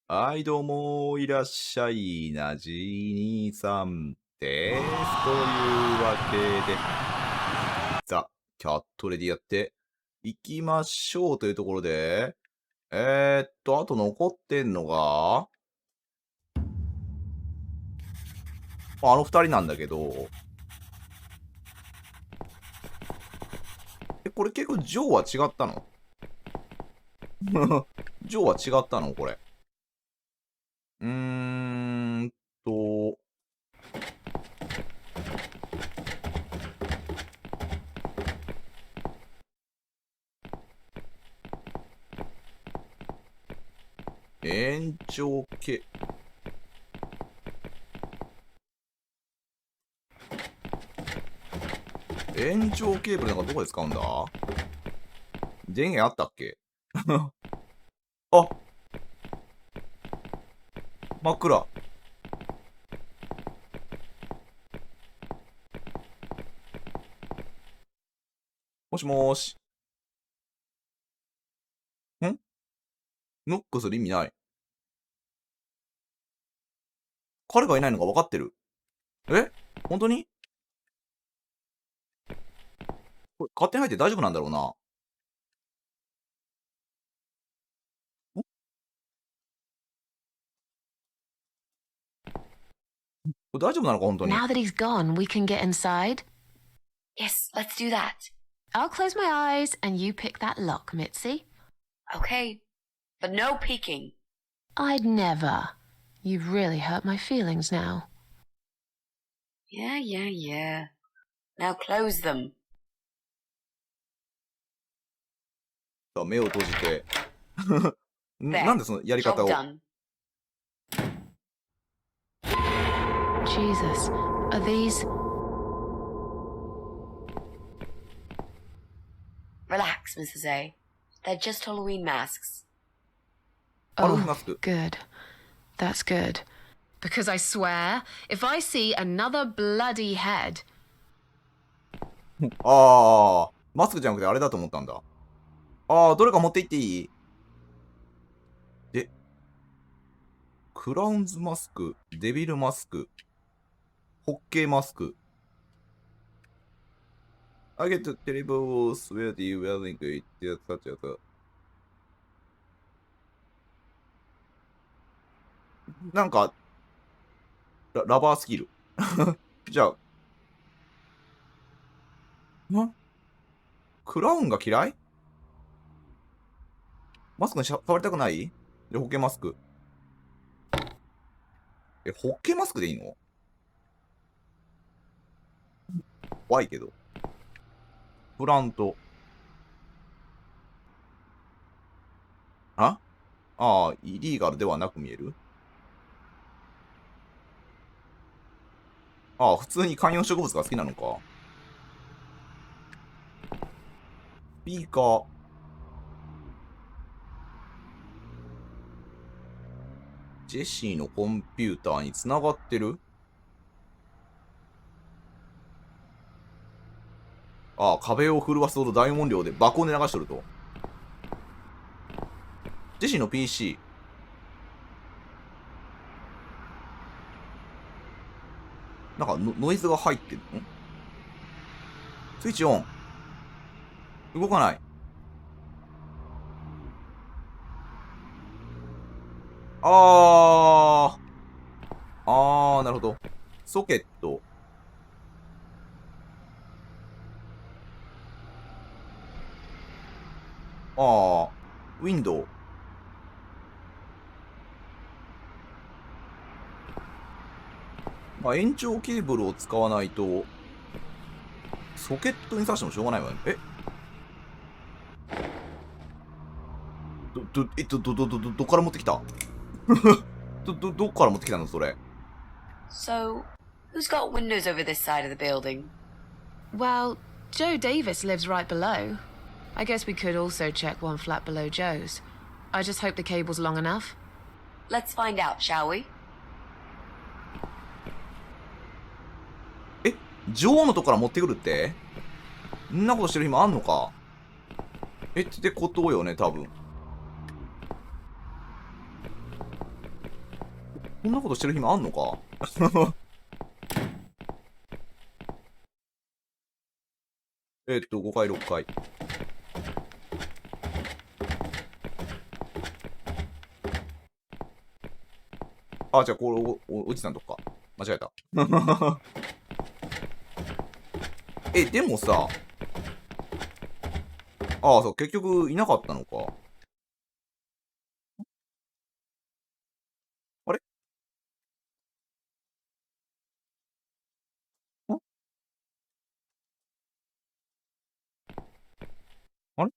はい、どうも、いらっしゃいなじにさんです。というわけで、ザ・キャットレディやっていきましょうというところで、あと残ってんのが、あの二人なんだけど、これ結構ジョーは違ったのジョーは違ったのこれ。うーんと、延長系。延長ケーブルなんかどこで使うんだ？電源あったっけ？あ、真っ暗。もしもーし。ノックする意味ない。彼がいないのが分かってる。え？本当に？これ勝手に入って大丈夫なんだろうな。これ大丈夫なのか本当に。 Now that he's gone, we can get inside. Yes, let's do that. I'll close my eyes and you pick that lock, Mitzi. Okay, but no peeking. I'd never. You've really hurt my feelings now. Yeah. Now close them. さあ目を閉じて。なんでそのやり方 Job を。 done. Jesus, are these... Relax, Mrs. A. They're just Halloween masks. Oh, that's good. good. That's good. Because I swear, if I see another bloody head... あー、マスクじゃなくてあれだと思ったんだ。あー、どれか持っていっていい？で、クラウンズマスク、デビルマスク、ホッケーマスク。I get the terrible sweaty wearing it, such as. なんか、ラバースキル。じゃあ、クラウンが嫌い？マスクに触りたくない？で、ホッケーマスク。ホッケーマスクでいいの？怖いけど。プラント。ああ、イリーガルではなく見える？ああ、普通に観葉植物が好きなのか。スピーカー。ジェシーのコンピューターにつながってる？ああ、壁を震わすほど大音量で爆音で流しとると。ジェシーの PC。なんかノイズが入ってるの？スイッチオン。動かない。あー、なるほど。ソケット。あー、ウィンドウ。まあ、延長ケーブルを使わないと、ソケットに挿してもしょうがないわね。え？どっから持ってきた？どっから持ってきたのそれ。So, who's got windows over this side of the building? Well, Joe Davis lives right below. I guess we could also check one flat below Joe's. I just hope the cable's long enough. Let's find out, shall we? 女王のとこから持ってくるって？んなことしてる暇あんのか？ってことよね、多分。こんなことしてる暇あんのか5回、6回。あ、じゃあ、これ、おじさんとか。間違えた。でもさ、そう、結局いなかったのか。あれんあれ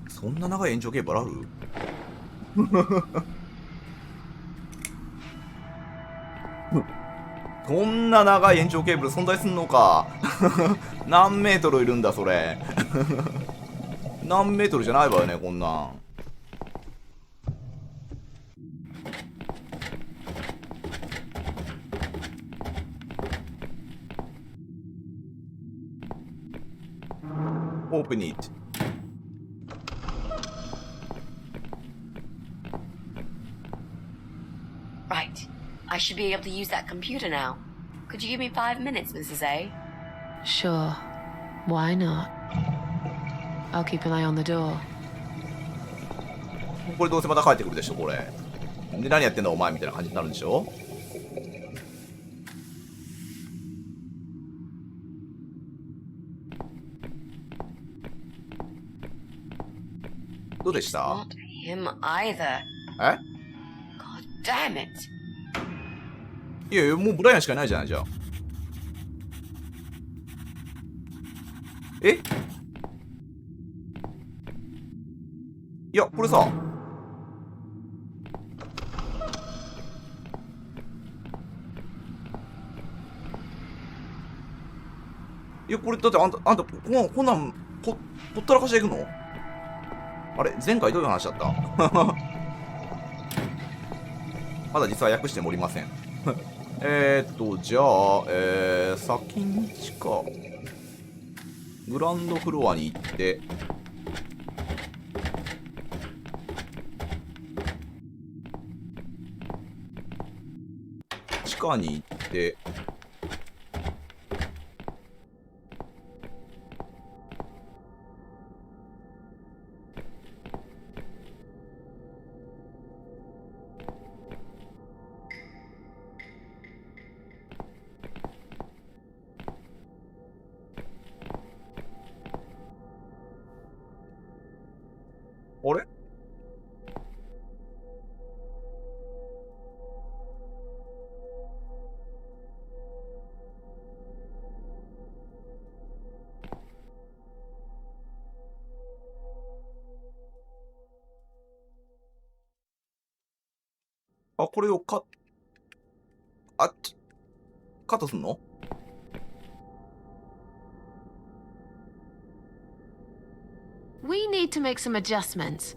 そんな長い延長ケーブルあるこんな長い延長ケーブル存在すんのか何メートルいるんだそれ何メートルじゃないわよねこんなん。Open it. Right. I should be able to use that computer now. Could you give me 5 minutes, Mrs. A? Sure. Why not? I'll keep an eye on the door. これどうせまた帰ってくるでしょこれで。何やってんだお前みたいな感じになるんでしょ。どうでした？ Not him either. え？ God damn it. いやいやもうブライアンしかいないじゃないじゃあ。いやこれさこれだってあんたこんなんほったらかしていくの？あれ前回どういう話だったまだ実は訳してもおりませんじゃあ先に地下グランドフロアに行って地下に行ってあれこれをカットすんの？ We need to make some adjustments.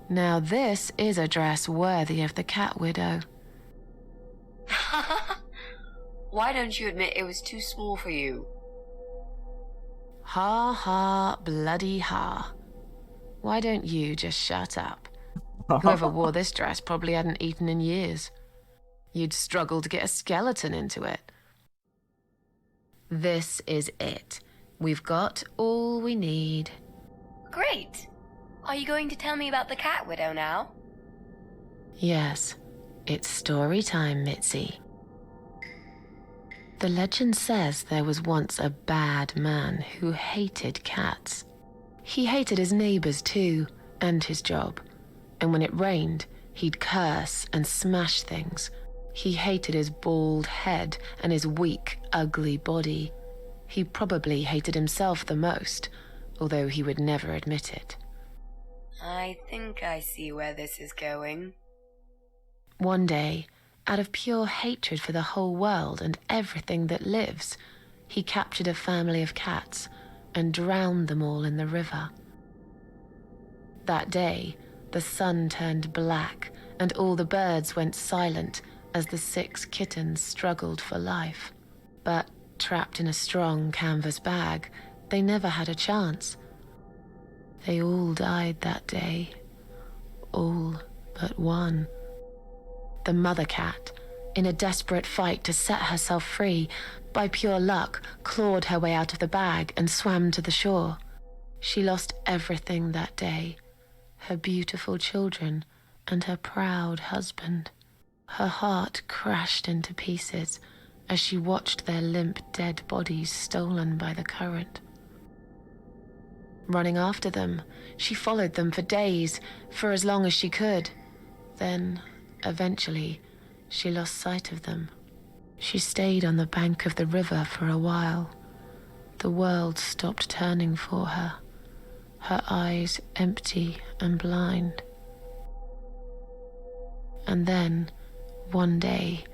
Now this is a dress worthy of the cat widow. Why don't you admit it was too small for you? Ha ha, bloody ha. Why don't you just shut up? Whoever wore this dress probably hadn't eaten in years. You'd struggle to get a skeleton into it. This is it. We've got all we need. Great. Are you going to tell me about the cat widow now? Yes, it's story time, Mitzi. The legend says there was once a bad man who hated cats. He hated his neighbors too, and his job. And when it rained, he'd curse and smash things, He hated his bald head and his weak, ugly body. He probably hated himself the most, although he would never admit it. I think I see where this is going. One day, out of pure hatred for the whole world and everything that lives, he captured a family of cats and drowned them all in the river. That day, the sun turned black and all the birds went silent as the 6 kittens struggled for life. But trapped in a strong canvas bag, they never had a chance. They all died that day. All but one. The mother cat, in a desperate fight to set herself free, by pure luck, clawed her way out of the bag and swam to the shore. She lost everything that day, her beautiful children and her proud husband. Her heart crashed into pieces as she watched their limp, dead bodies stolen by the current. Running after them, she followed them for days, for as long as she could. Then, eventually, she lost sight of them. She stayed on the bank of the river for a while. The world stopped turning for her, her eyes empty and blind. And then, one day,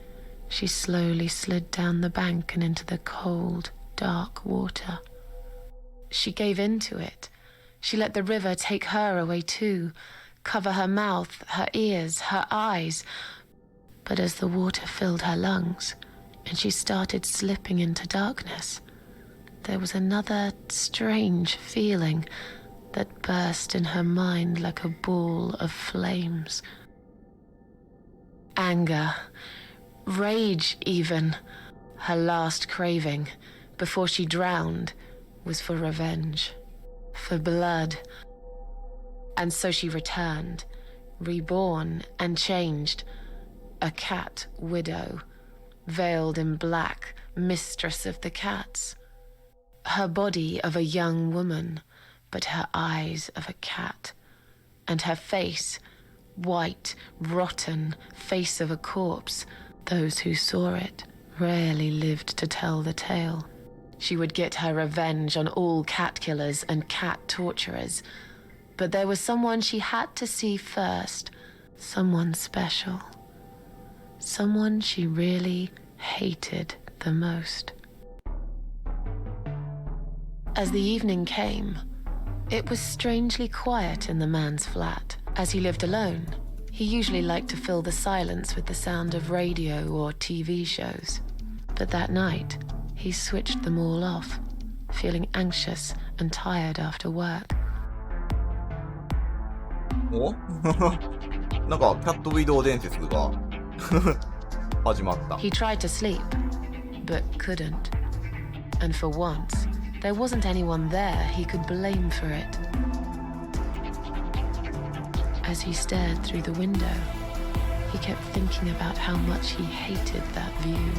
she slowly slid down the bank and into the cold, dark water. She gave in to it. She let the river take her away too, cover her mouth, her ears, her eyes. But as the water filled her lungs, and she started slipping into darkness, there was another strange feeling that burst in her mind like a ball of flames. Anger, rage even. Her last craving, before she drowned, was for revenge, for blood. And so she returned, reborn and changed, a cat widow, veiled in black, mistress of the cats. Her body of a young woman, but her eyes of a cat, and her face, white, rotten, face of a corpse. Those who saw it rarely lived to tell the tale. She would get her revenge on all cat killers and cat torturers. But there was someone she had to see first, someone special. Someone she really hated the most. As the evening came, it was strangely quiet in the man's flat. As he lived alone, he usually liked to fill the silence with the sound of radio or TV shows. But that night, he switched them all off, feeling anxious and tired after work. おなんか、キャットウィドウ伝説が始まった。He tried to sleep, but couldn't. And for once, there wasn't anyone there he could blame for it. As he stared through the window, he kept thinking about how much he hated that view.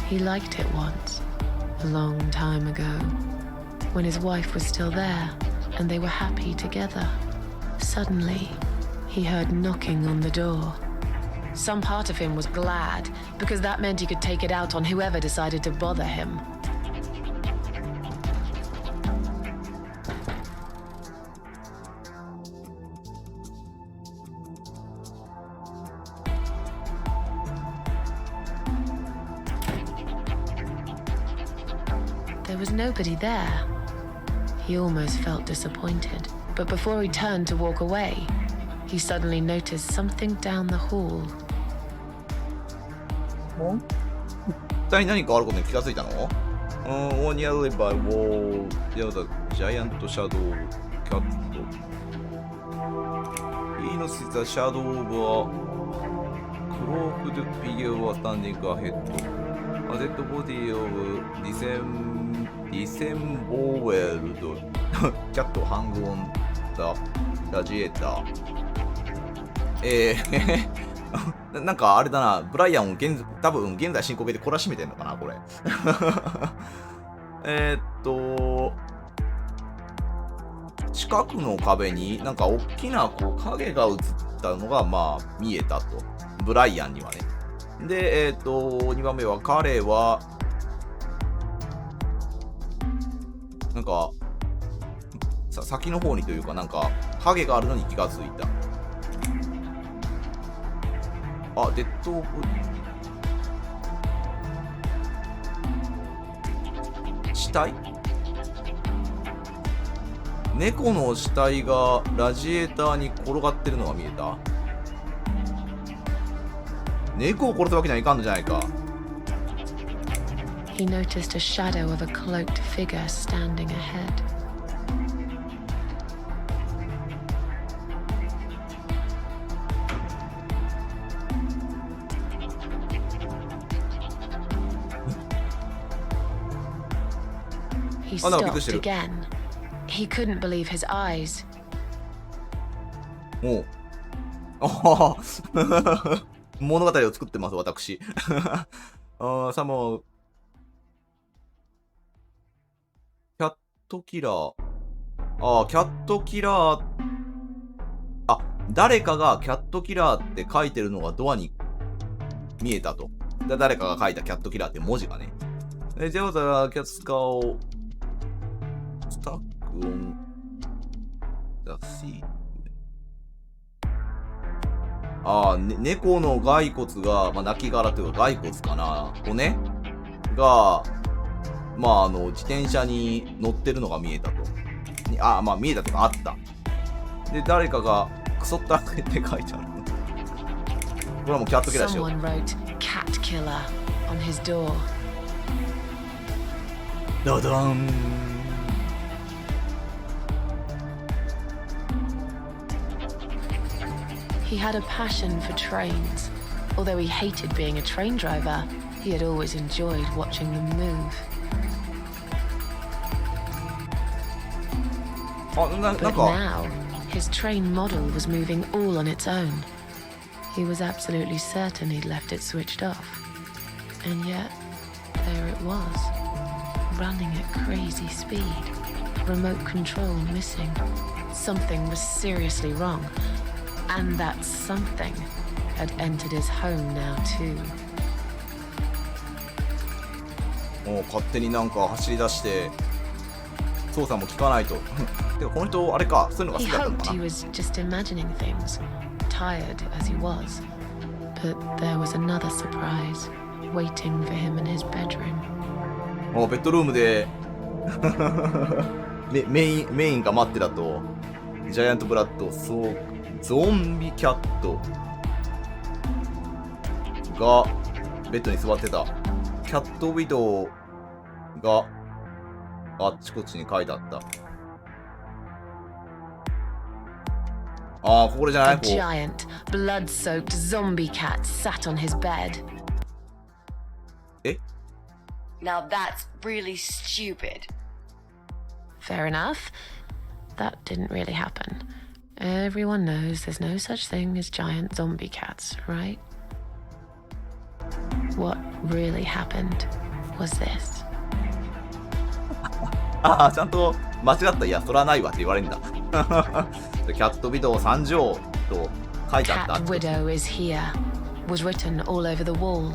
He liked it once, a long time ago, when his wife was still there and they were happy together. Suddenly, he heard knocking on the door. Some part of him was glad, because that meant he could take it out on whoever decided to bother him. There was nobody there. He almost felt disappointed, but before he turned to walk away, he suddenly noticed something down the hall. 一体何かあることに気がついたの？On the other by wall, there was a giant shadow cat. He noticed the shadow of a cloaked figure standing ahead. A dead body of disemboweled cat hung on the radiator. なんかあれだな、ブライアンを多分現在進行形で懲らしめてんのかな、これ。近くの壁になんか大きなこう影が映ったのがまあ見えたと。ブライアンにはね。で、2番目は彼は、なんか、先の方にというか、なんか、影があるのに気がついた。あ、デッドオブ、死体？猫の死体がラジエーターに転がってるのが見えた。猫を殺すわけにはいかんのじゃないか。He noticed a shadow of a cloaked figure standing ahead. He stopped again. He couldn't believe his eyes. もう。ああ物語を作ってます、私。さも、キャットキラー。キャットキラー。誰かがキャットキラーって書いてるのがドアに見えたと。誰かが書いたキャットキラーって文字がね。ジェオザがキャッツカーをスタックオンザシー。猫の骸骨が、亡骸というか骸骨かな、骨が、自転車に乗ってるのが見えたと。見えたというかあった。で、誰かがクソったって書いてある。これはもうキャットキラーしよう。Someone wrote cat killer on his door. ダダン。He had a passion for trains. Although he hated being a train driver, he had always enjoyed watching them move. But now, his train model was moving all on its own. He was absolutely certain he'd left it switched off. And yet, there it was, running at crazy speed. Remote control missing. Something was seriously wrong.And that something had entered his home now too. もう勝手になんか走り出して操作も効かないと。てかこの人あれか、そういうのが好きだったのかな。 He hoped he was just imagining things, tired as he was. But there was another surprise waiting for him in his bedroom. ベッドルームでメインが待ってたと。ジャイアントブラッド、そうゾンビキャットがベッドに座ってた。キャットウィドウがあっちこっちに書いてあった。これじゃない？ A giant, blood-soaked zombie cat sat on his bed. Now that's really stupid. Fair enough. That didn't really happen.Everyone knows there's no such thing as giant zombie cats, right? What really happened was this. ちゃんと間違った。いや、そらないわって言われるんだ。キャットウィドウ参上と書いてあった。 Cat widow is here was written all over the wall.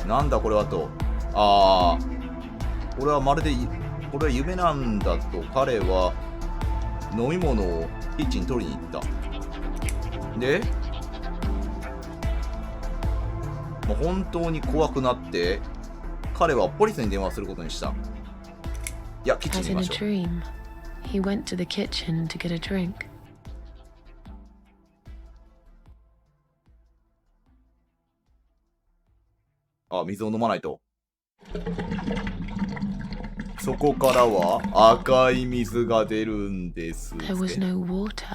なんだこれはと。これはまるでこれは夢なんだと。彼は飲み物をキッチンに取りに行った。で、本当に怖くなって彼はポリスに電話することにした。いや、キッチンに行きましょう。 As in a dream, he went to the kitchen to get a drink. 水を飲まないと。そこからは赤い水が出るんです。 There was no water.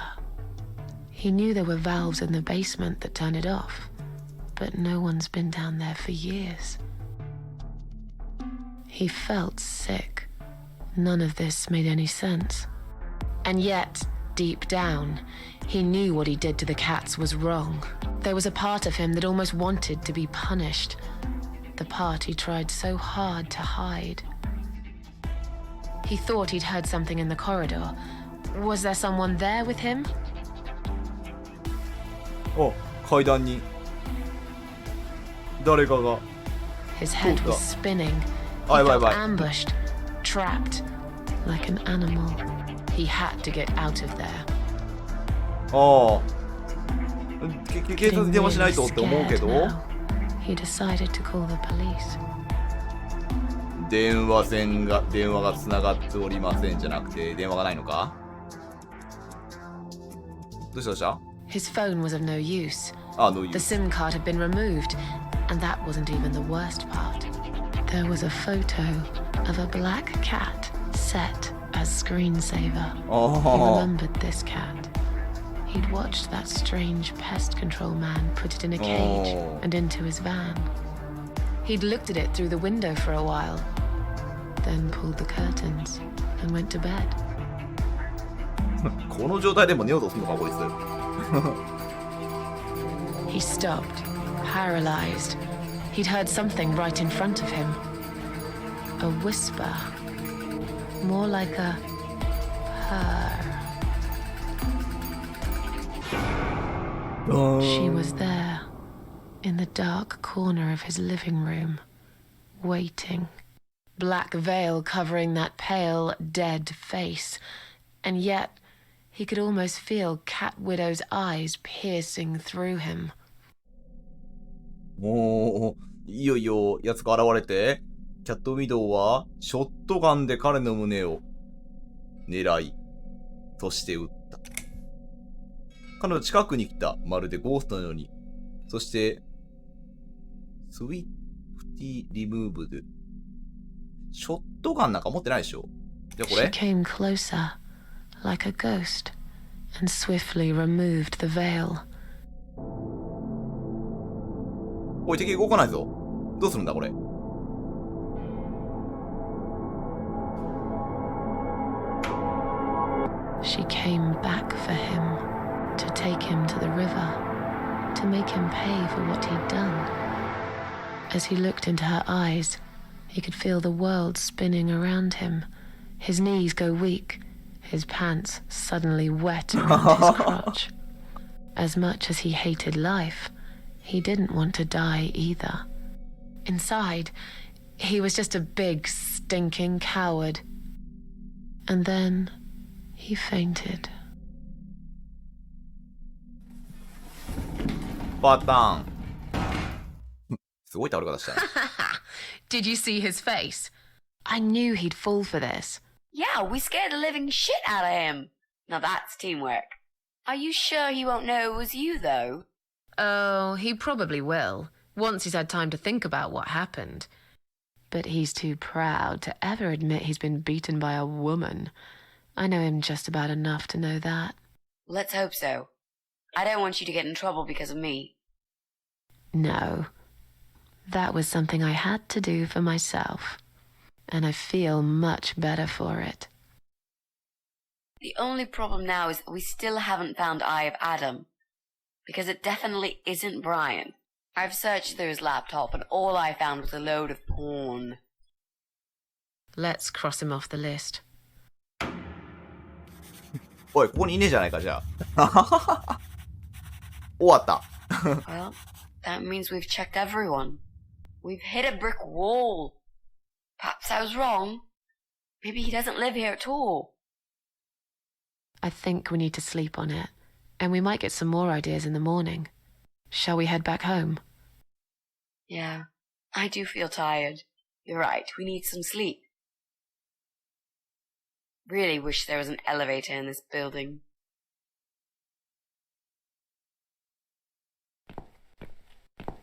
He knew there were valves in the basement that turned it off, but no one's been down there for years. He felt sick. None of this made any sense. And yet, deep down, he knew what he did to the cats was wrong. There was a part of him that almost wanted to be punished. The part he tried so hard to hide. He thought he'd heard something in the corridor. Was there someone there with him? あ、階段に誰かが。 His head was spinning. He Bye, bye, felt bye. ambushed, trapped, like an animal. He had to get out of there. ああ。警察に電話しないと Getting って思うけ really ど。 scared now, he decided to call the police. 電話がつながっておりませんじゃなくて電話がないのか。どうした？ His phone was of no use. あ、no use. The SIM card had been removed, and that wasn't even the worst part. There was a photo of a black cat set as screensaver. He ああ。 remembered this cat. He'd watched that strange pest control man put it in a cage Oh. and into his van. He'd looked at it through the window for a while, then pulled the curtains and went to bed. この状態でも寝ようとするのかこいつ。 He stopped, paralyzed. He'd heard something right in front of him. A whisper. More like a purr. She was there, in the dark corner of his living room, waiting. Black veil covering that pale, dead face. And yet, he could almost feel Cat Widow's eyes piercing through him. もういよいよやつが現れて、キャットウィドウはショットガンで彼の胸を狙い、そして撃った。彼の近くに来た、まるでゴーストのように。そして、スウィフティリムーブド。ショットガンなんか持ってないでしょ。じゃあこ She れ came closer, like a ghost, and swiftly removed the veil. おい、敵動かないぞ。どうするんだこれ。She came back for him, to take him to the river, to make him pay for what he'd done. As he looked into her eyes, he could feel the world spinning around him, his knees go weak, his pants suddenly wet around his crotch. As much as he hated life, he didn't want to die either. Inside, he was just a big, stinking coward. And then he fainted. パターン。すごい倒れ方したね。Did you see his face? I knew he'd fall for this. Yeah, we scared the living shit out of him. Now that's teamwork. Are you sure he won't know it was you, though? Oh, he probably will, once he's had time to think about what happened. But he's too proud to ever admit he's been beaten by a woman. I know him just about enough to know that. Let's hope so. I don't want you to get in trouble because of me. No. That was something I had to do for myself. And I feel much better for it. The only problem now is that we still haven't found Eye of Adam. Because it definitely isn't Brian. I've searched through his laptop and all I found was a load of porn. Let's cross him off the list. おい、ここにいねえじゃないか、じゃあ。終わった。 Well, that means we've checked everyone. We've hit a brick wall. Perhaps I was wrong. Maybe he doesn't live here at all. I think we need to sleep on it. And we might get some more ideas in the morning. Shall we head back home? Yeah, I do feel tired. You're right, we need some sleep. Really wish there was an elevator in this building.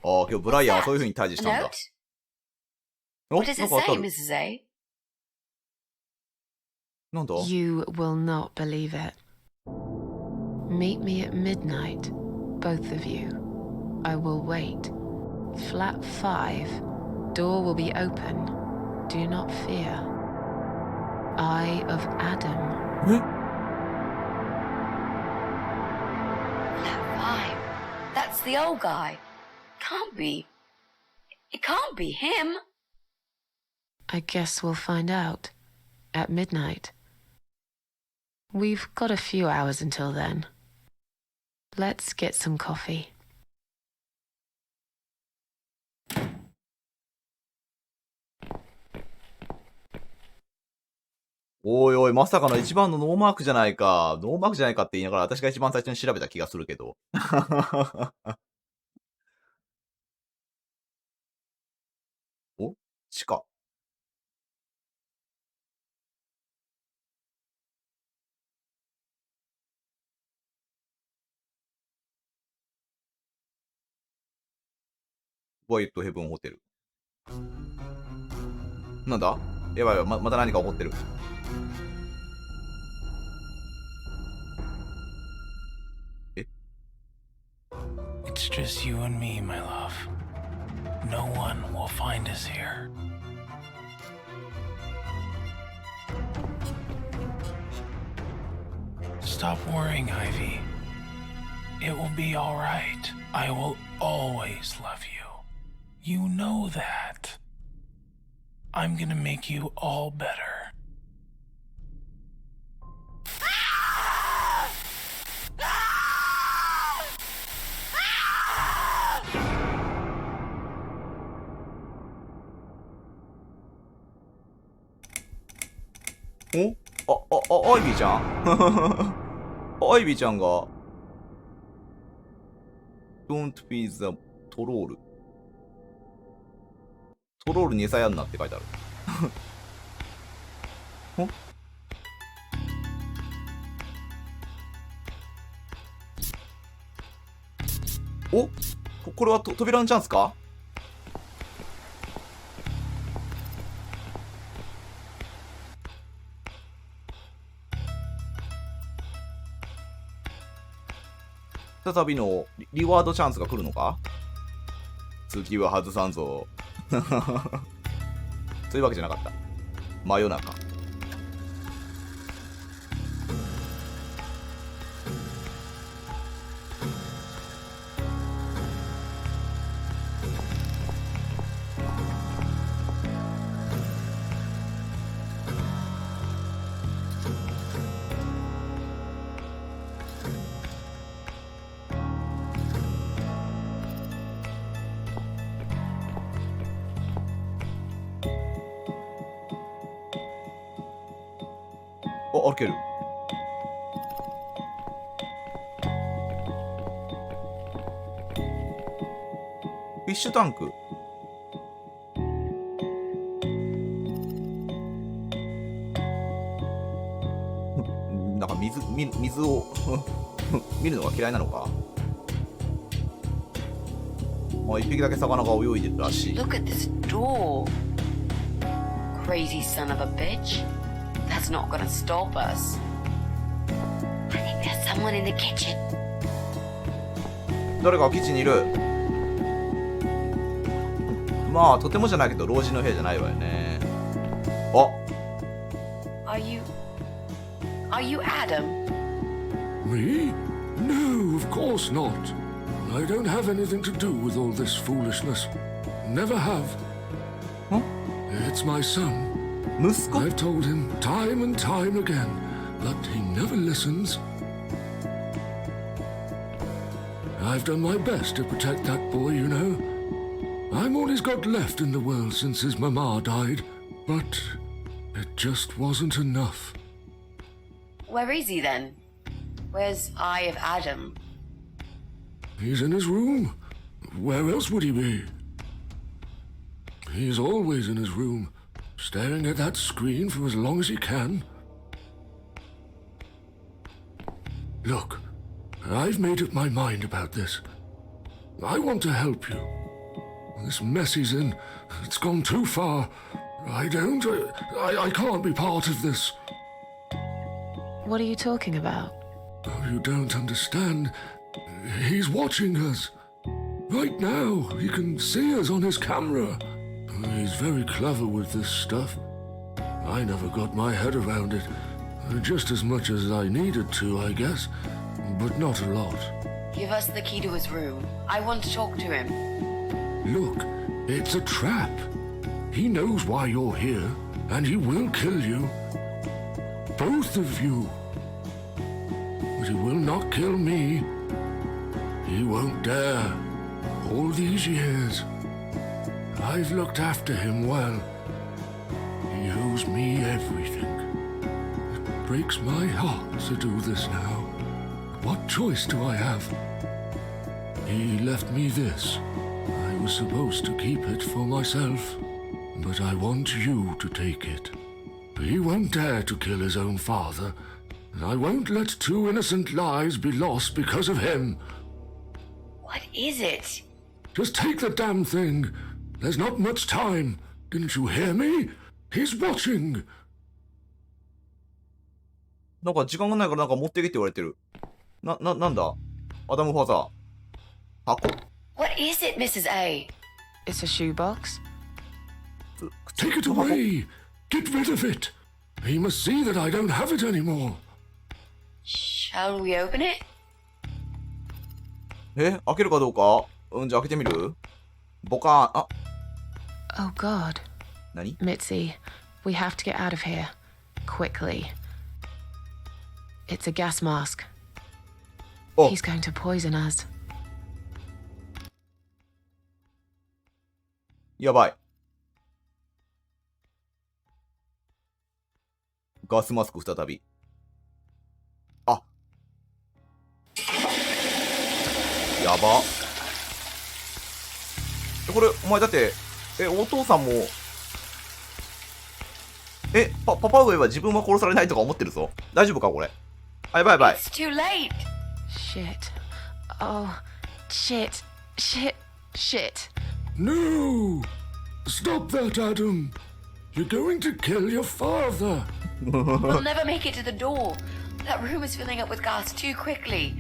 Oh, 今日ブライアンはそういう風に対峙し A たんだ。 note? お、 What does なん it かあった say, る Mrs. A? なんだ You will not believe it. Meet me at midnight, both of you. I will wait. Flat 5. Door will be open. Do not fear. Eye of Adam. え Flat 5. That's the old guy. Can't be. It can't be him. I guess we'll find out. at midnight. We've got a few hours until then. Let's get some coffee. おいおい、まさかの一番のノーマークじゃないか。ノーマークじゃないかって言いながら、私が一番最初に調べた気がするけど。お地下。ワイエットヘブンホテル。なんだやばいやばい、また何か起こってる。It's just you and me, my love. No one will find us here. Stop worrying, Ivy. It will be all right. I will always love you. You know that. I'm gonna make you all better. Oh? アイビーちゃんアイビーちゃんが Don't be the トロール。トロールに餌やんなって書いてある。おこれは扉のチャンスか？再びのリワードチャンスが来るのか？次は外さんぞ。そういうわけじゃなかった。真夜中。歩ける。フィッシュタンク。なんか水を見るのが嫌いなのか。一匹だけ魚が泳いでるらしい。Look at this door. Crazy son of a bitch. That's not gonna stop us. I think there's someone in the kitchen. 誰かキッチンにいる。まあとてもじゃないけど老人の部屋じゃないわよね。Are you Adam? Me? No, of course not. I don't have anything to do with all this foolishness. Never have. Huh? It's my son. 息子？ I've told him time and time again, but he never listens. I've done my best to protect that boy, you know. I'm all he's got left in the world since his mama died, but it just wasn't enough. Where is he then? Where's Eye of Adam? He's in his room. Where else would he be? He's always in his room, staring at that screen for as long as he can. Look, I've made up my mind about this. I want to help you. This mess he's in, it's gone too far. I can't be part of this. What are you talking about? Oh, you don't understand. He's watching us. Right now, he can see us on his camera. He's very clever with this stuff. I never got my head around it. Just as much as I needed to, I guess. But not a lot. Give us the key to his room. I want to talk to him. Look, it's a trap. He knows why you're here, and he will kill you. both of you. But he will not kill me. He won't dare. All these years, I've looked after him well. He owes me everything. It breaks my heart to do this now. What choice do I have? He left me this. I was supposed to keep it for myself, but I want you to take it. He won't dare to kill his own father, and I won't let 2 innocent lives be lost because of him. What is it? Just take the damn thing. There's not much time. Didn't you hear me? He's watching. なんか時間がないからなんか持ってけって言われてる。なんだアダムファーザー。箱 What is it, Mrs. A? It's a shoebox. Take it away. Get rid of it. He must see that I don't have it anymore. Shall we open it? 開けるかどうかじゃあ開けてみるボカーン。Oh God. 何 Mitzi, we have to get out of here. Quickly. It's a gas mask. お He's going to poison us. やばい。ガスマスク再び。あ。やば。これ、お前だって、お父さんも、パパ上は自分は殺されないとか思ってるぞ。大丈夫かこれ。あ、やばいやばい。It's too late. Shit. Oh, shit. Shit. No! Stop that, Adam. You're going to kill your father. We'll never make it to the door. That room is filling up with gas too quickly.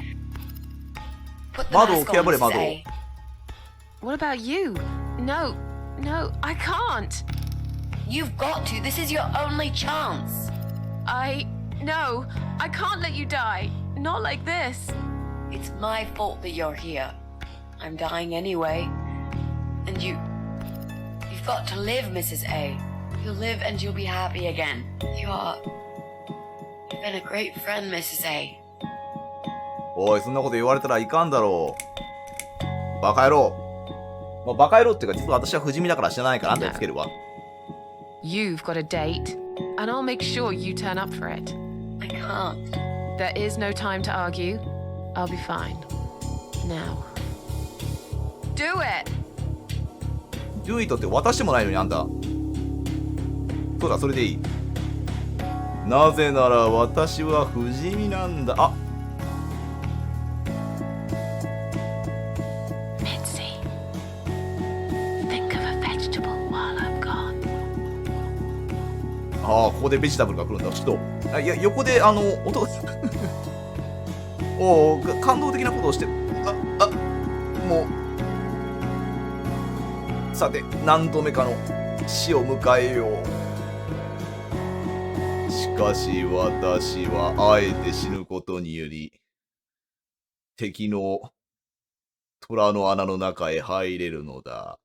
Put the 窓を mask 蹴 on, 破れ Mrs. 窓を。 A. What about you? No, I can't. You've got to. This is your only chance. No, I can't let you die. Not like this. It's my fault that you're here. I'm dying anyway. And you've got to live, Mrs. A. You'll live and you'll be happy again. You've been a great friend, Mrs. A. おい、そんなこと言われたらいかんだろう。バカ野郎。まあ、バカ野郎っていうか、実は私は不死身だから知らないからあんたにつけるわ。You've got a date, and I'll make sure you turn up for it. I can't. There is no time to argue. I'll be fine. Now. Do it! Do it って渡してもないのにあんた。そうだ、それでいい。なぜなら私は不死身なんだ。あ、Mitzi, think of a vegetable while I'm gone. ここでベジタブルが来るんだ。ちょっと、横で音がおお、感動的なことをしてる。もう。さて、何度目かの死を迎えよう。しかし私はあえて死ぬことにより、敵の虎の穴の中へ入れるのだ。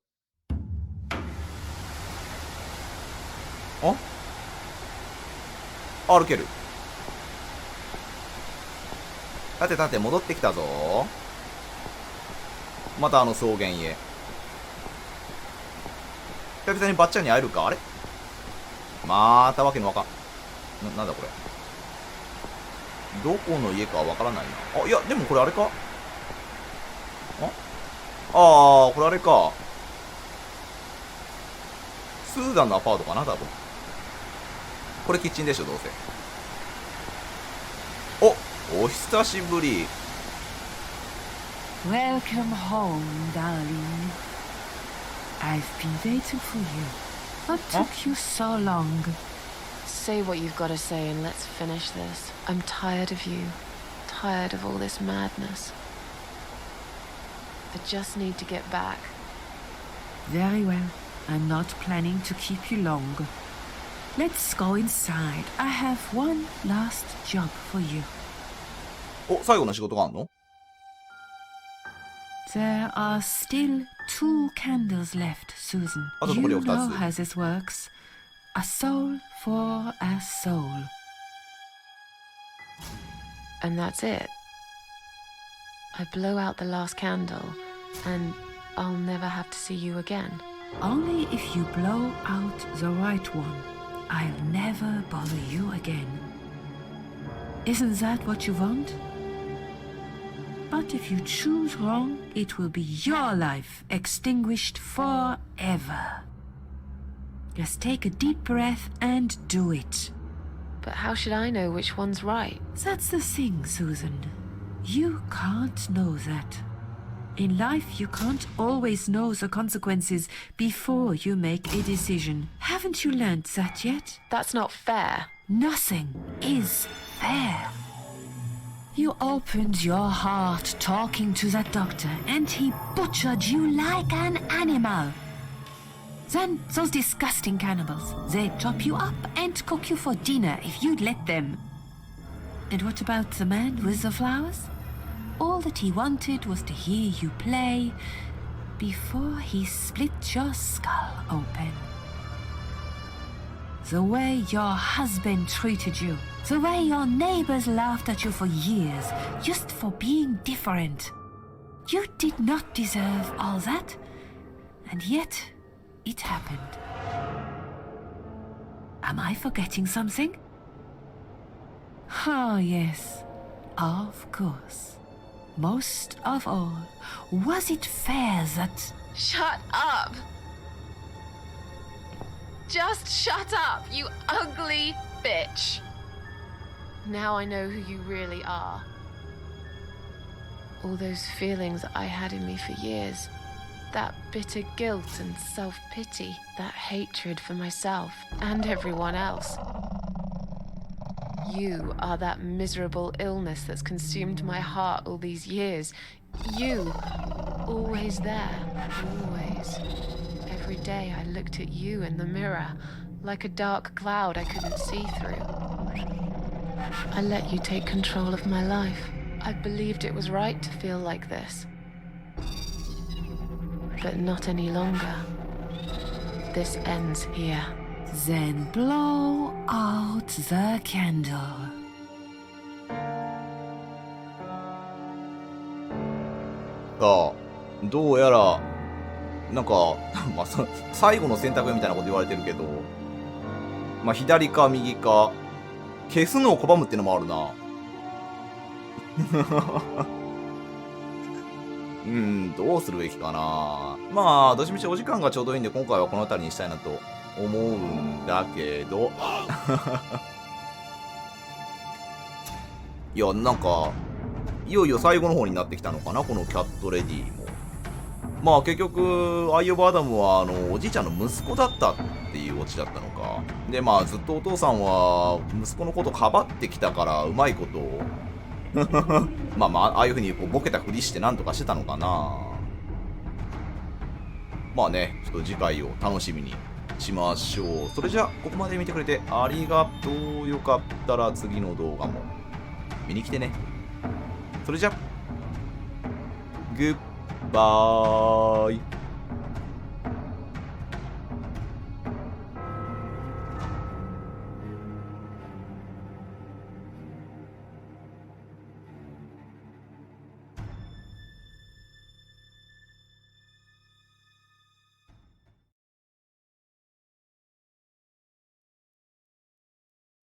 歩ける。立て戻ってきたぞ。また草原へ。久々にばっちゃんに会えるか。あれまたわけのわかん。なんだこれ。どこの家かわからないな。いや、でもこれあれか。これあれか。スーザンのアパートかな、多分。これキッチンでしょ、どうせ。お久しぶり。Welcome home, darling. I've been waiting for you. What took you so long? Say what you've got to say and let's finish this. I'm tired of you. Tired of all this madness. I just need to get back. Very well. I'm not planning to keep you long. Let's go inside. I have one last job for you. 最後の仕事があんの？ There are still 2 candles left, Susan. Also, You somebody else know does it. how this works. A soul for a soul. And that's it. I blow out the last candle, and I'll never have to see you again. Only if you blow out the right one, I'll never bother you again. Isn't that what you want? But if you choose wrong, it will be your life extinguished forever. Just take a deep breath and do it. But how should I know which one's right? That's the thing, Susan. You can't know that. In life, you can't always know the consequences before you make a decision. Haven't you learned that yet? That's not fair. Nothing is fair. You opened your heart talking to that doctor, and he butchered you like an animal. Then those disgusting cannibals, they'd chop you up and cook you for dinner if you'd let them. And what about the man with the flowers? All that he wanted was to hear you play before he split your skull open. The way your husband treated you, the way your neighbors laughed at you for years, just for being different. You did not deserve all that, and yet it happened. Am I forgetting something? Oh, yes, of course. Most of all, was it fair that... Shut up! Just shut up, you ugly bitch! Now I know who you really are. All those feelings I had in me for years. That bitter guilt and self-pity. That hatred for myself and everyone else. You are that miserable illness that's consumed my heart all these years. You, always there, always. Every day I looked at you in the mirror, like a dark cloud I couldn't see through. I let you take control of my life. I believed it was right to feel like this. But not any longer. This ends here. Then blow out the candle. さあ、どうやら、なんか、まあ、最後の選択みたいなこと言われてるけど、まあ、左か右か、消すのを拒むってのもあるな。どうするべきかな。まあ、どっちみちお時間がちょうどいいんで、今回はこの辺りにしたいなと思うんだけど。いや、なんか、いよいよ最後の方になってきたのかな、このキャットレディも。まあ結局、アイオブ・アダムはおじいちゃんの息子だったっていうオチだったのか。で、まあずっとお父さんは息子のことかばってきたから、うまいことをまあああいう風にこうボケたふりしてなんとかしてたのかな。まあね、ちょっと次回を楽しみにしましょう。それじゃあ、ここまで見てくれてありがとう。よかったら次の動画も見に来てね。それじゃあ、グッバイ。